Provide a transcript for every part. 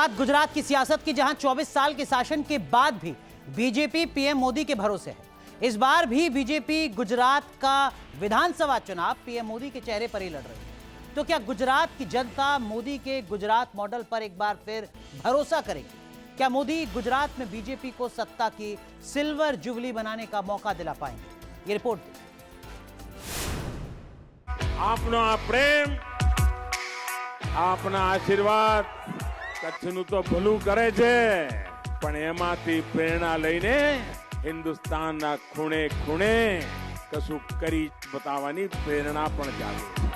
बात गुजरात की सियासत की, जहां 24 साल के शासन के बाद भी बीजेपी पीएम मोदी के भरोसे है। इस बार भी बीजेपी गुजरात का विधानसभा चुनाव पीएम मोदी के चेहरे पर ही लड़ रही है। तो क्या गुजरात की जनता मोदी के गुजरात मॉडल पर एक बार फिर भरोसा करेगी? क्या मोदी गुजरात में बीजेपी को सत्ता की सिल्वर जुबली बनाने का मौका दिला पाएंगे? ये रिपोर्ट आपनो आ प्रेम, આપના આશીર્વાદ કચ્છનું તો ભલું કરે છે, પણ એમાંથી પ્રેરણા લઈને હિન્દુસ્તાનના ખૂણે ખૂણે કશું કરી બતાવવાની પ્રેરણા પણ જાગે છે।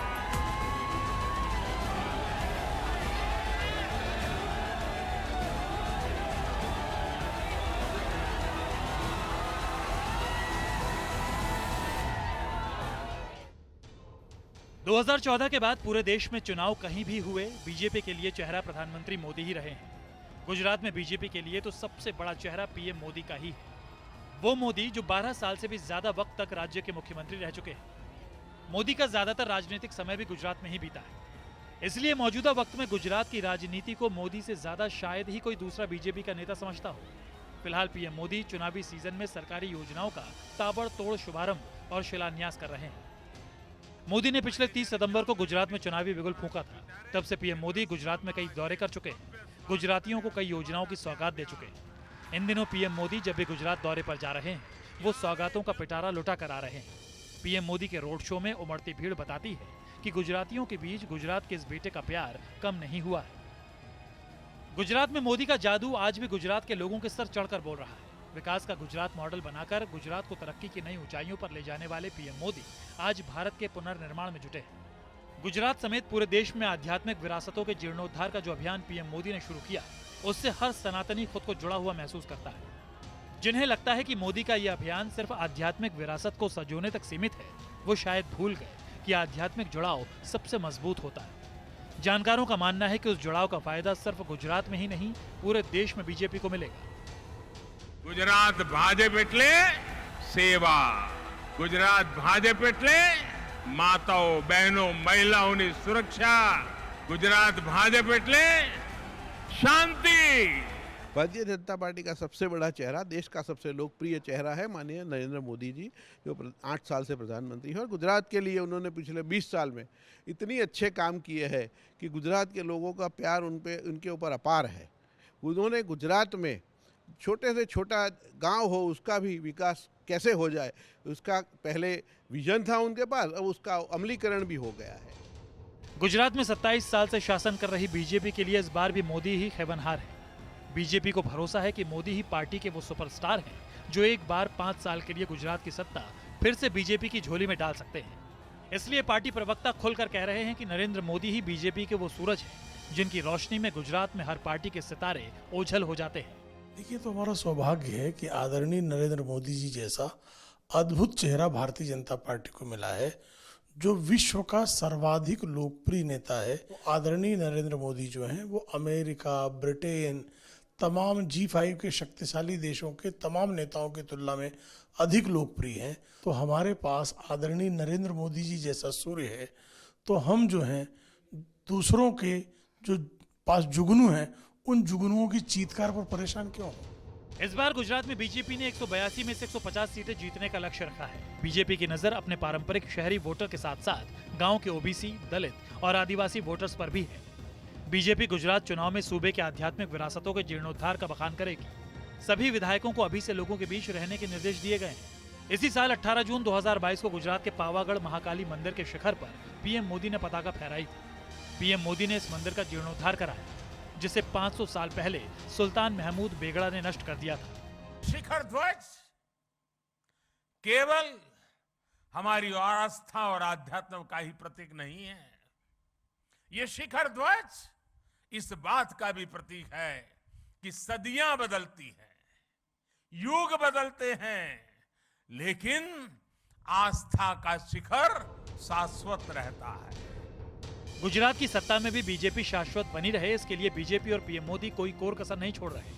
2014 के बाद पूरे देश में चुनाव कहीं भी हुए, बीजेपी के लिए चेहरा प्रधानमंत्री मोदी ही रहे हैं। गुजरात में बीजेपी के लिए तो सबसे बड़ा चेहरा पीएम मोदी का ही है। वो मोदी जो 12 साल से भी ज्यादा वक्त तक राज्य के मुख्यमंत्री रह चुके हैं। मोदी का ज्यादातर राजनीतिक समय भी गुजरात में ही बीता है। इसलिए मौजूदा वक्त में गुजरात की राजनीति को मोदी से ज्यादा शायद ही कोई दूसरा बीजेपी का नेता समझता हो। फिलहाल पीएम मोदी चुनावी सीजन में सरकारी योजनाओं का ताबड़तोड़ शुभारंभ और शिलान्यास कर रहे हैं। मोदी ने पिछले 30 सितंबर को गुजरात में चुनावी बिगुल फूंका था। तब से पीएम मोदी गुजरात में कई दौरे कर चुके हैं, गुजरातियों को कई योजनाओं की सौगात दे चुके हैं। इन दिनों पीएम मोदी जब भी गुजरात दौरे पर जा रहे हैं, वो सौगातों का पिटारा लुटा कर आ रहे हैं। पीएम मोदी के रोड शो में उमड़ती भीड़ बताती है कि गुजरातियों के बीच गुजरात के इस बेटे का प्यार कम नहीं हुआ है। गुजरात में मोदी का जादू आज भी गुजरात के लोगों के सर चढ़कर बोल रहा है। विकास का गुजरात मॉडल बनाकर गुजरात को तरक्की की नई ऊंचाइयों पर ले जाने वाले पीएम मोदी आज भारत के पुनर्निर्माण में जुटे हैं। गुजरात समेत पूरे देश में आध्यात्मिक विरासतों के जीर्णोद्धार का जो अभियान पीएम मोदी ने शुरू किया, उससे हर सनातनी खुद को जुड़ा हुआ महसूस करता है। जिन्हें लगता है कि मोदी का यह अभियान सिर्फ आध्यात्मिक विरासत को संजोने तक सीमित है, वो शायद भूल गए कि आध्यात्मिक जुड़ाव सबसे मजबूत होता है। जानकारों का मानना है कि उस जुड़ाव का फायदा सिर्फ गुजरात में ही नहीं, पूरे देश में बीजेपी को मिलेगा। ગુજરાત ભાજપ એટલે સેવા, ગુજરાત ભાજપ એટલે માતાઓ બહેનો મહિલાઓની સુરક્ષા, ગુજરાત ભાજપ એટલે શાંતિ। भारतीय जनता पार्टी का सबसे बड़ा चेहरा, देश का सबसे लोकप्रिय चेहरा है माननीय नरेंद्र मोदी जी, जो 8 साल से प्रधानमंत्री हैं। और गुजरात के लिए उन्होंने पिछले 20 साल में इतनी अच्छे काम किए हैं कि गुजरात के लोगों का प्यार उनके ऊपर अपार है। उन्होंने गुजरात में छोटे से छोटा गांव हो, उसका भी विकास कैसे हो जाए, उसका पहले विजन था उनके पास, अब उसका अमलीकरण भी हो गया है। गुजरात में 27 साल से शासन कर रही बीजेपी के लिए इस बार भी मोदी ही खैबनहार है। बीजेपी को भरोसा है कि मोदी ही पार्टी के वो सुपरस्टार हैं जो एक बार 5 साल के लिए गुजरात की सत्ता फिर से बीजेपी की झोली में डाल सकते हैं। इसलिए पार्टी प्रवक्ता खुलकर कह रहे हैं कि नरेंद्र मोदी ही बीजेपी के वो सूरज हैं जिनकी रोशनी में गुजरात में हर पार्टी के सितारे ओझल हो जाते हैं। देखिए, तो हमारा सौभाग्य है कि आदरणीय नरेंद्र मोदी जी जैसा अद्भुत चेहरा भारतीय जनता पार्टी को मिला है, जो विश्व का सर्वाधिक लोकप्रिय नेता है। आदरणीय नरेंद्र मोदी जो हैं वो अमेरिका, ब्रिटेन, तमाम G5 के शक्तिशाली देशों के तमाम नेताओं की तुलना में अधिक लोकप्रिय हैं। तो हमारे पास आदरणीय नरेंद्र मोदी जी जैसा सूर्य है, तो हम जो हैं दूसरों के जो पास जुगनू हैं, उन जुगनुओं की चीत्कार पर परेशान क्यों हो? इस बार गुजरात में बीजेपी ने 182 में से 150 सीटें जीतने का लक्ष्य रखा है। बीजेपी की नजर अपने पारंपरिक शहरी वोटर के साथ साथ गांव के ओबीसी, दलित और आदिवासी वोटर्स पर भी है। बीजेपी गुजरात चुनाव में सूबे के आध्यात्मिक विरासतों के जीर्णोद्धार का बखान करेगी। सभी विधायकों को अभी से लोगों के बीच रहने के निर्देश दिए गए हैं। इसी साल 18 जून 2022 को गुजरात के पावागढ़ महाकाली मंदिर के शिखर पर पीएम मोदी ने पताका फहराई थी। पीएम मोदी ने इस मंदिर का जीर्णोद्धार कराया, जिसे 500 साल पहले सुल्तान महमूद बेगड़ा ने नष्ट कर दिया था। शिखर ध्वज केवल हमारी आस्था और आध्यात्म का ही प्रतीक नहीं है, ये शिखर ध्वज इस बात का भी प्रतीक है कि सदियां बदलती हैं, युग बदलते हैं, लेकिन आस्था का शिखर शाश्वत रहता है। गुजरात की सत्ता में भी बीजेपी शाश्वत बनी रहे, इसके लिए बीजेपी और पीएम मोदी कोई कोर कसर नहीं छोड़ रहे।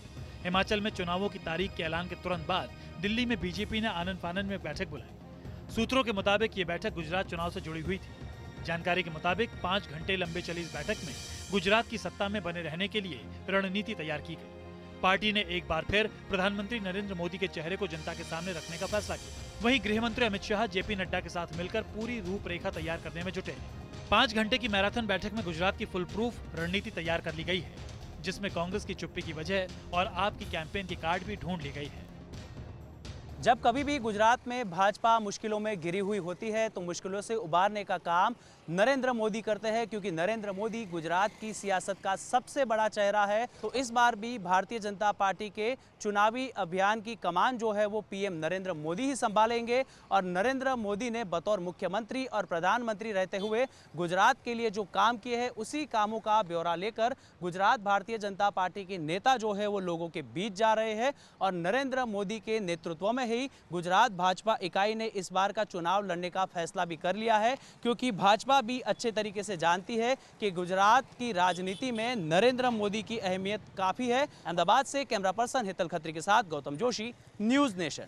हिमाचल में चुनावों की तारीख के ऐलान के तुरंत बाद दिल्ली में बीजेपी ने आनन फानन में बैठक बुलाई। सूत्रों के मुताबिक ये बैठक गुजरात चुनाव से जुड़ी हुई थी। जानकारी के मुताबिक 5 घंटे लंबे चली इस बैठक में गुजरात की सत्ता में बने रहने के लिए रणनीति तैयार की गई। पार्टी ने एक बार फिर प्रधानमंत्री नरेंद्र मोदी के चेहरे को जनता के सामने रखने का फैसला किया। वहीं गृह मंत्री अमित शाह जेपी नड्डा के साथ मिलकर पूरी रूपरेखा तैयार करने में जुटे हैं। 5 घंटे की मैराथन बैठक में गुजरात की फुल प्रूफ रणनीति तैयार कर ली गई है, जिसमें कांग्रेस की चुप्पी की वजह और आप की कैंपेन की कार्ड भी ढूंढ ली गई है। जब कभी भी गुजरात में भाजपा मुश्किलों में घिरी हुई होती है तो मुश्किलों से उबारने का काम नरेंद्र मोदी करते हैं, क्योंकि नरेंद्र मोदी गुजरात की सियासत का सबसे बड़ा चेहरा है। तो इस बार भी भारतीय जनता पार्टी के चुनावी अभियान की कमान जो है वो पीएम नरेंद्र मोदी ही संभालेंगे। और नरेंद्र मोदी ने बतौर मुख्यमंत्री और प्रधानमंत्री रहते हुए गुजरात के लिए जो काम किए हैं उसी कामों का ब्यौरा लेकर गुजरात भारतीय जनता पार्टी के नेता जो है वो लोगों के बीच जा रहे हैं। और नरेंद्र मोदी के नेतृत्व में ही गुजरात भाजपा इकाई ने इस बार का चुनाव लड़ने का फैसला भी कर लिया है, क्योंकि भाजपा भी अच्छे तरीके से जानती है कि गुजरात की राजनीति में नरेंद्र मोदी की अहमियत काफी है। अहमदाबाद से कैमरा पर्सन हितल खत्री के साथ गौतम जोशी, न्यूज़ नेशन।